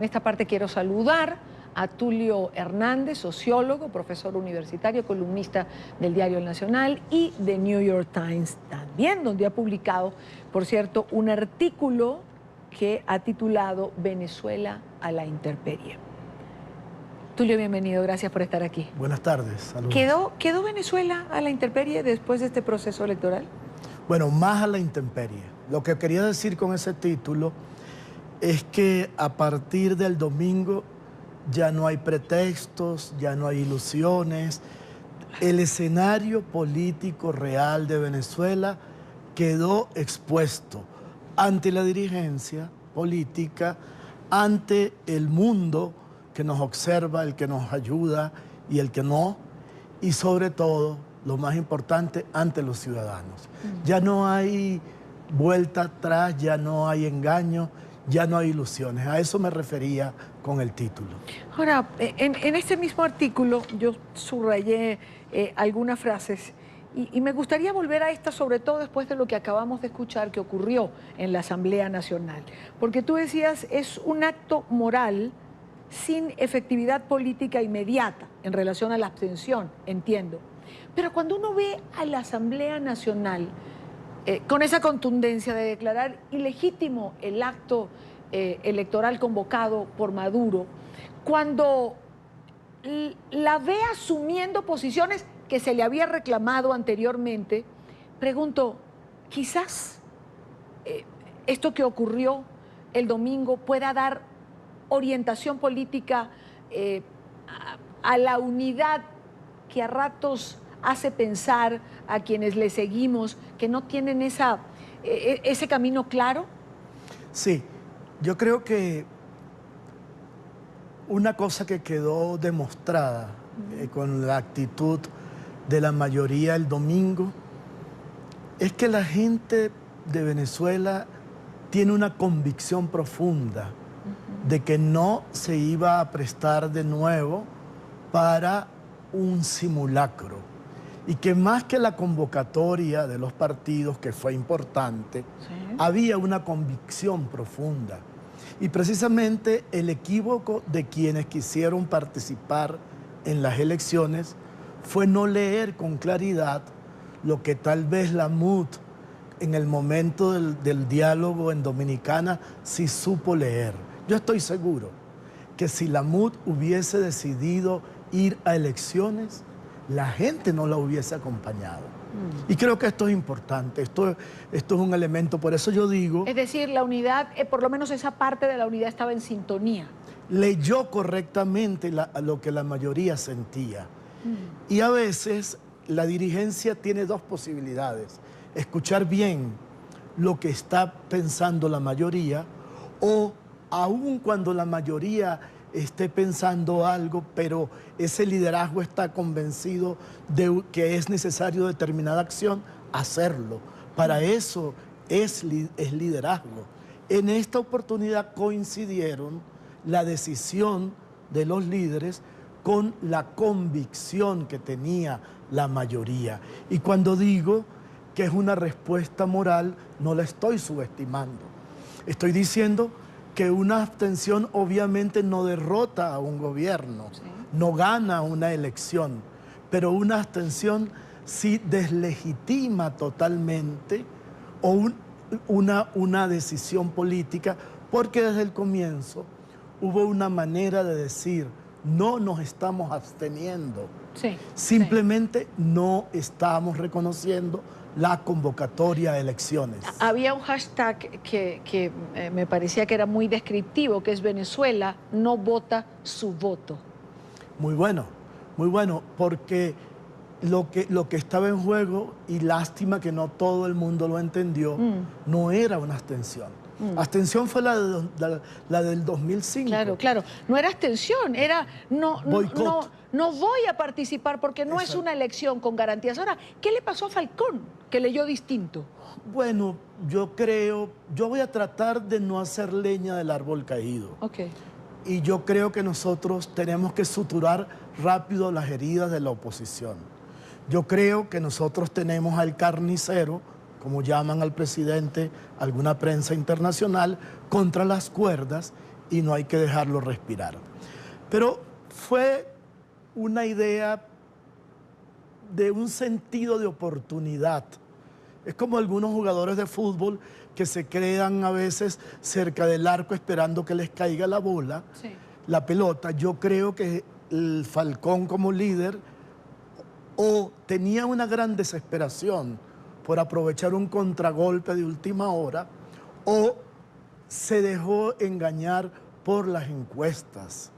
En esta parte quiero saludar a Tulio Hernández, sociólogo, profesor universitario, columnista del Diario El Nacional y de New York Times también, donde ha publicado, por cierto, un artículo que ha titulado Venezuela a la intemperie. Tulio, bienvenido, gracias por estar aquí. Buenas tardes, saludos. ¿Quedó Venezuela a la intemperie después de este proceso electoral? Bueno, más a la intemperie. Lo que quería decir con ese título es que a partir del domingo ya no hay pretextos, ya no hay ilusiones. El escenario político real de Venezuela quedó expuesto ante la dirigencia política, ante el mundo que nos observa, el que nos ayuda y el que no, y sobre todo, lo más importante, ante los ciudadanos. Ya no hay vuelta atrás, ya no hay engaño, ya no hay ilusiones. A eso me refería con el título. Ahora, en este mismo artículo yo subrayé algunas frases y me gustaría volver a esta, sobre todo después de lo que acabamos de escuchar que ocurrió en la Asamblea Nacional. Porque tú decías, es un acto moral sin efectividad política inmediata en relación a la abstención, entiendo. Pero cuando uno ve a la Asamblea Nacional con esa contundencia de declarar ilegítimo el acto electoral convocado por Maduro, cuando la ve asumiendo posiciones que se le había reclamado anteriormente, pregunto, quizás esto que ocurrió el domingo pueda dar orientación política a la unidad que a ratos hace pensar a quienes le seguimos que no tienen ese camino claro? Sí, yo creo que una cosa que quedó demostrada con la actitud de la mayoría el domingo es que la gente de Venezuela tiene una convicción profunda de que no se iba a prestar de nuevo para un simulacro y que más que la convocatoria de los partidos, que fue importante, sí, había una convicción profunda. Y precisamente el equívoco de quienes quisieron participar en las elecciones fue no leer con claridad lo que tal vez la MUD en el momento del diálogo en Dominicana sí supo leer. Yo estoy seguro que si la MUD hubiese decidido ir a elecciones, la gente no la hubiese acompañado. Y creo que esto es importante, esto es un elemento, por eso yo digo... Es decir, la unidad, por lo menos esa parte de la unidad estaba en sintonía. Leyó correctamente lo que la mayoría sentía. Y a veces la dirigencia tiene dos posibilidades: escuchar bien lo que está pensando la mayoría, o aun cuando la mayoría esté pensando algo, pero ese liderazgo está convencido de que es necesario determinada acción, hacerlo. Para eso es liderazgo. En esta oportunidad coincidieron la decisión de los líderes con la convicción que tenía la mayoría. Y cuando digo que es una respuesta moral, no la estoy subestimando. Estoy diciendo que una abstención obviamente no derrota a un gobierno, sí, no gana una elección, pero una abstención sí deslegitima totalmente una decisión política, porque desde el comienzo hubo una manera de decir: no nos estamos absteniendo, sí, simplemente sí, no estamos reconociendo la convocatoria de elecciones. Había un hashtag que me parecía que era muy descriptivo, que es Venezuela no vota su voto. Muy bueno, porque lo que estaba en juego, y lástima que no todo el mundo lo entendió, no era una abstención. Abstención fue la del 2005. Claro. No era abstención, era no voy a participar porque no es una elección con garantías. Ahora, ¿qué le pasó a Falcón, que leyó distinto? Bueno, yo voy a tratar de no hacer leña del árbol caído. Okay. Y yo creo que nosotros tenemos que suturar rápido las heridas de la oposición. Yo creo que nosotros tenemos al carnicero, como llaman al presidente alguna prensa internacional, contra las cuerdas, y no hay que dejarlo respirar. Pero fue una idea de un sentido de oportunidad. Es como algunos jugadores de fútbol que se quedan a veces cerca del arco esperando que les caiga la bola, Sí. la pelota. Yo creo que el Falcón como líder o tenía una gran desesperación por aprovechar un contragolpe de última hora o se dejó engañar por las encuestas.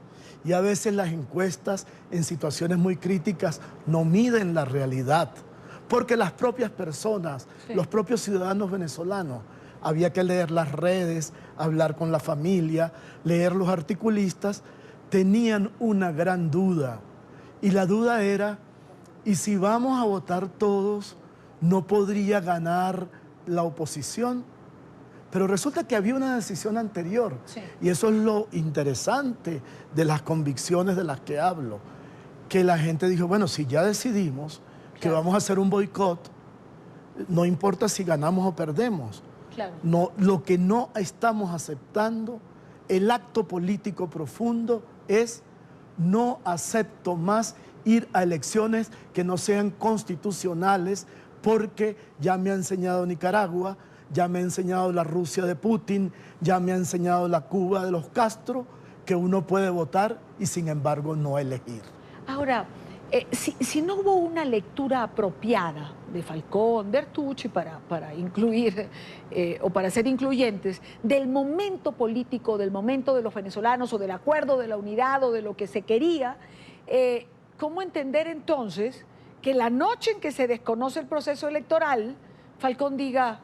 Y a veces las encuestas en situaciones muy críticas no miden la realidad, porque las propias personas, Sí. los propios ciudadanos venezolanos, había que leer las redes, hablar con la familia, leer los articulistas, tenían una gran duda. Y la duda era, ¿y si vamos a votar todos, no podría ganar la oposición? Pero resulta que había una decisión anterior. Sí. Y eso es lo interesante de las convicciones de las que hablo. Que la gente dijo, bueno, si ya decidimos que Claro. vamos a hacer un boicot, no importa si ganamos o perdemos. Claro. No, lo que no estamos aceptando, el acto político profundo es no acepto más ir a elecciones que no sean constitucionales porque ya me ha enseñado Nicaragua, ya me ha enseñado la Rusia de Putin, ya me ha enseñado la Cuba de los Castro, que uno puede votar y sin embargo no elegir. Ahora, si no hubo una lectura apropiada de Falcón, Bertucci, para incluir o para ser incluyentes, del momento político, del momento de los venezolanos o del acuerdo de la unidad o de lo que se quería, ¿cómo entender entonces que la noche en que se desconoce el proceso electoral, Falcón diga,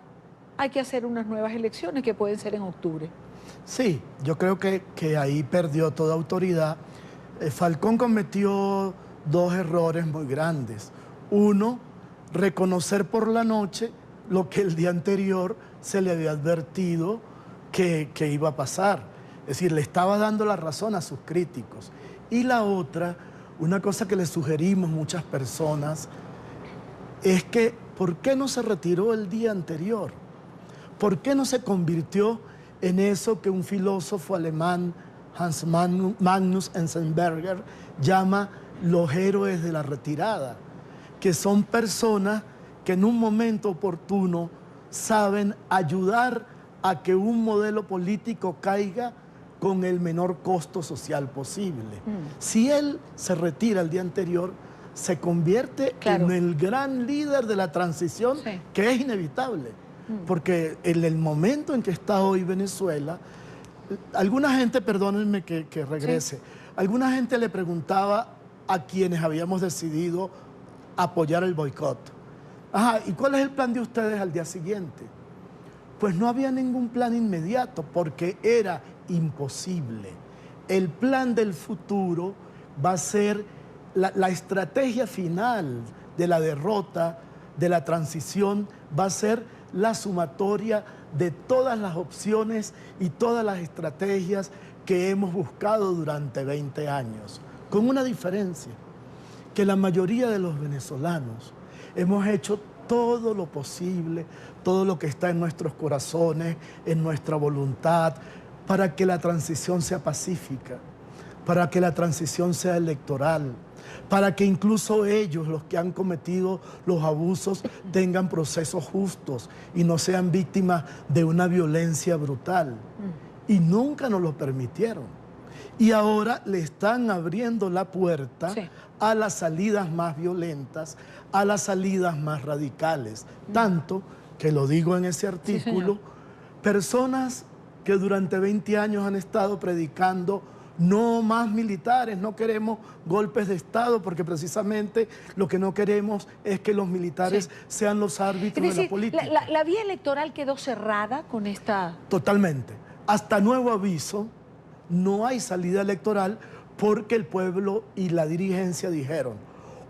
hay que hacer unas nuevas elecciones que pueden ser en octubre? Sí, yo creo que ahí perdió toda autoridad. Falcón cometió dos errores muy grandes. Uno, reconocer por la noche lo que el día anterior se le había advertido que iba a pasar. Es decir, le estaba dando la razón a sus críticos. Y la otra, una cosa que le sugerimos muchas personas, es que ¿por qué no se retiró el día anterior? ¿Por qué no se convirtió en eso que un filósofo alemán, Hans Magnus Enzensberger, llama los héroes de la retirada? Que son personas que en un momento oportuno saben ayudar a que un modelo político caiga con el menor costo social posible. Si él se retira el día anterior, se convierte en el gran líder de la transición, que es inevitable. Porque en el momento en que está hoy Venezuela, alguna gente, perdónenme que regrese, alguna gente le preguntaba a quienes habíamos decidido apoyar el boicot, ajá, ¿y cuál es el plan de ustedes al día siguiente? Pues no había ningún plan inmediato porque era imposible. El plan del futuro va a ser la estrategia final de la derrota, de la transición, va a ser la sumatoria de todas las opciones y todas las estrategias que hemos buscado durante 20 años, con una diferencia, que la mayoría de los venezolanos hemos hecho todo lo posible, todo lo que está en nuestros corazones, en nuestra voluntad, para que la transición sea pacífica, para que la transición sea electoral, para que incluso ellos, los que han cometido los abusos, tengan procesos justos y no sean víctimas de una violencia brutal. Y nunca nos lo permitieron. Y ahora le están abriendo la puerta a las salidas más violentas, a las salidas más radicales. Tanto que lo digo en ese artículo, personas que durante 20 años han estado predicando no más militares, no queremos golpes de Estado, porque precisamente lo que no queremos es que los militares sean los árbitros de la política. ¿La vía electoral quedó cerrada con esta...? Totalmente. Hasta nuevo aviso, no hay salida electoral porque el pueblo y la dirigencia dijeron,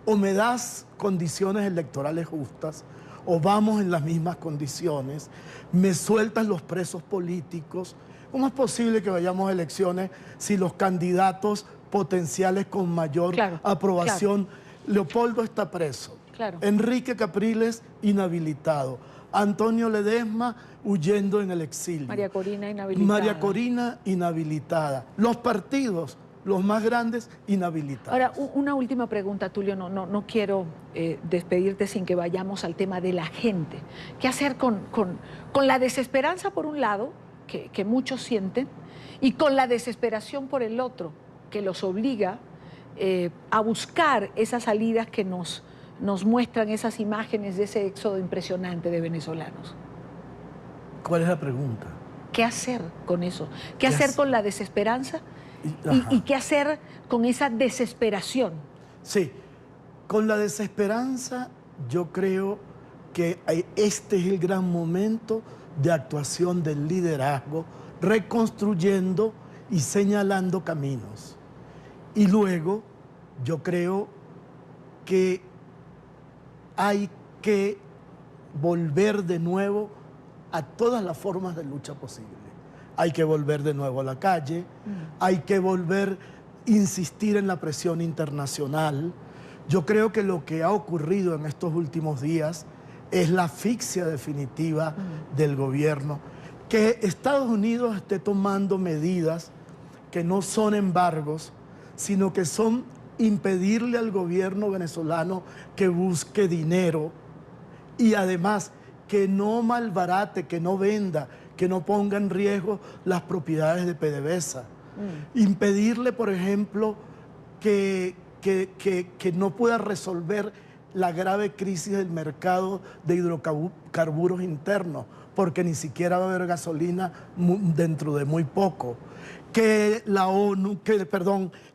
o me das condiciones electorales justas, o vamos en las mismas condiciones, me sueltas los presos políticos. ¿Cómo es posible que vayamos a elecciones si los candidatos potenciales con mayor aprobación, Leopoldo está preso, Enrique Capriles inhabilitado, Antonio Ledesma huyendo en el exilio. María Corina inhabilitada. María Corina inhabilitada. Los partidos, los más grandes, inhabilitados. Ahora, una última pregunta, Tulio. No quiero despedirte sin que vayamos al tema de la gente. ¿Qué hacer con la desesperanza, por un lado, que muchos sienten, y con la desesperación por el otro, que los obliga a buscar esas salidas que nos muestran esas imágenes de ese éxodo impresionante de venezolanos? ¿Cuál es la pregunta? ¿Qué hacer con eso? ¿Qué hacer con la desesperanza? ¿Y qué hacer con esa desesperación? Sí, con la desesperanza yo creo que este es el gran momento de actuación del liderazgo, reconstruyendo y señalando caminos. Y luego yo creo que hay que volver de nuevo a todas las formas de lucha posible. Hay que volver de nuevo a la calle, hay que volver a insistir en la presión internacional. Yo creo que lo que ha ocurrido en estos últimos días es la asfixia definitiva del gobierno. Que Estados Unidos esté tomando medidas que no son embargos, sino que son impedirle al gobierno venezolano que busque dinero y además que no malbarate, que no venda, que no ponga en riesgo las propiedades de PDVSA. Impedirle, por ejemplo, que no pueda resolver la grave crisis del mercado de hidrocarburos internos, porque ni siquiera va a haber gasolina dentro de muy poco. Que la ONU, que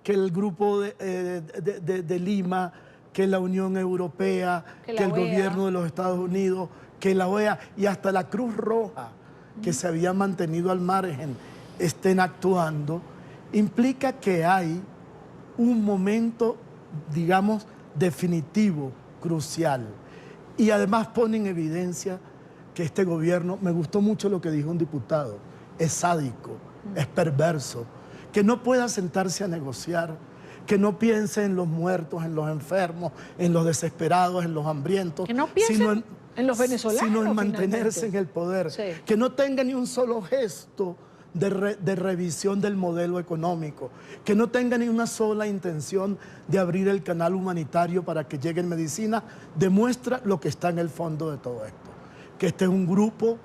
el Grupo de Lima, que la Unión Europea, que el gobierno de los Estados Unidos, que la OEA y hasta la Cruz Roja, que se había mantenido al margen, estén actuando, implica que hay un momento, digamos, definitivo, crucial. Y además pone en evidencia que este gobierno, me gustó mucho lo que dijo un diputado, es sádico, es perverso, que no pueda sentarse a negociar, que no piense en los muertos, en los enfermos, en los desesperados, en los hambrientos, que no piense en los venezolanos, sino en mantenerse finalmente en el poder, sí. Que no tenga ni un solo gesto de revisión del modelo económico, que no tenga ni una sola intención de abrir el canal humanitario para que lleguen medicinas, demuestra lo que está en el fondo de todo esto, que este es un grupo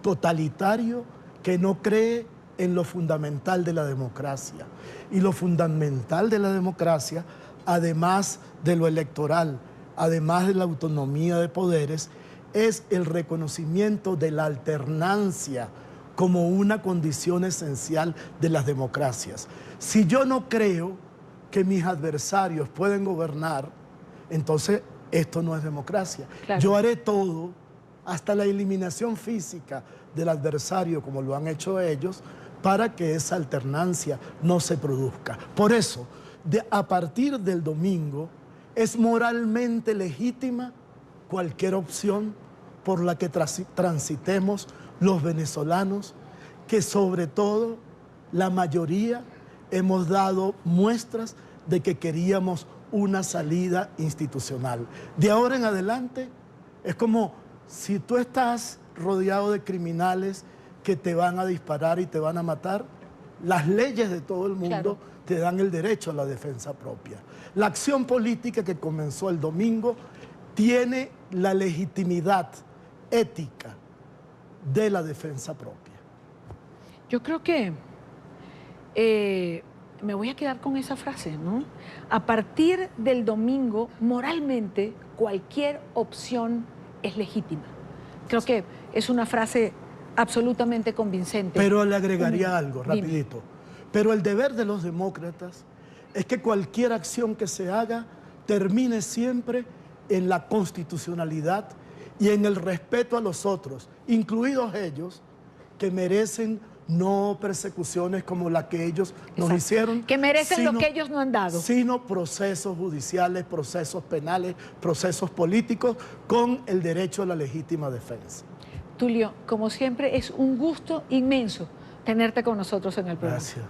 totalitario que no cree en lo fundamental de la democracia. Y lo fundamental de la democracia, además de lo electoral, además de la autonomía de poderes, es el reconocimiento de la alternancia como una condición esencial de las democracias. Si yo no creo que mis adversarios pueden gobernar, entonces esto no es democracia. Claro. Yo haré todo, hasta la eliminación física del adversario, como lo han hecho ellos, para que esa alternancia no se produzca. Por eso, a partir del domingo, es moralmente legítima cualquier opción por la que transitemos los venezolanos, que sobre todo la mayoría hemos dado muestras de que queríamos una salida institucional. De ahora en adelante es como si tú estás rodeado de criminales que te van a disparar y te van a matar, las leyes de todo el mundo te dan el derecho a la defensa propia. La acción política que comenzó el domingo tiene la legitimidad ética de la defensa propia. Yo creo que me voy a quedar con esa frase, ¿no? A partir del domingo, moralmente, cualquier opción es legítima. Creo que es una frase absolutamente convincente. Pero le agregaría algo, rapidito. Pero el deber de los demócratas es que cualquier acción que se haga termine siempre en la constitucionalidad y en el respeto a los otros, incluidos ellos, que merecen no persecuciones como la que ellos nos hicieron. Que merecen lo que ellos no han dado. Sino procesos judiciales, procesos penales, procesos políticos con el derecho a la legítima defensa. Tulio, como siempre, es un gusto inmenso tenerte con nosotros en el programa. Gracias.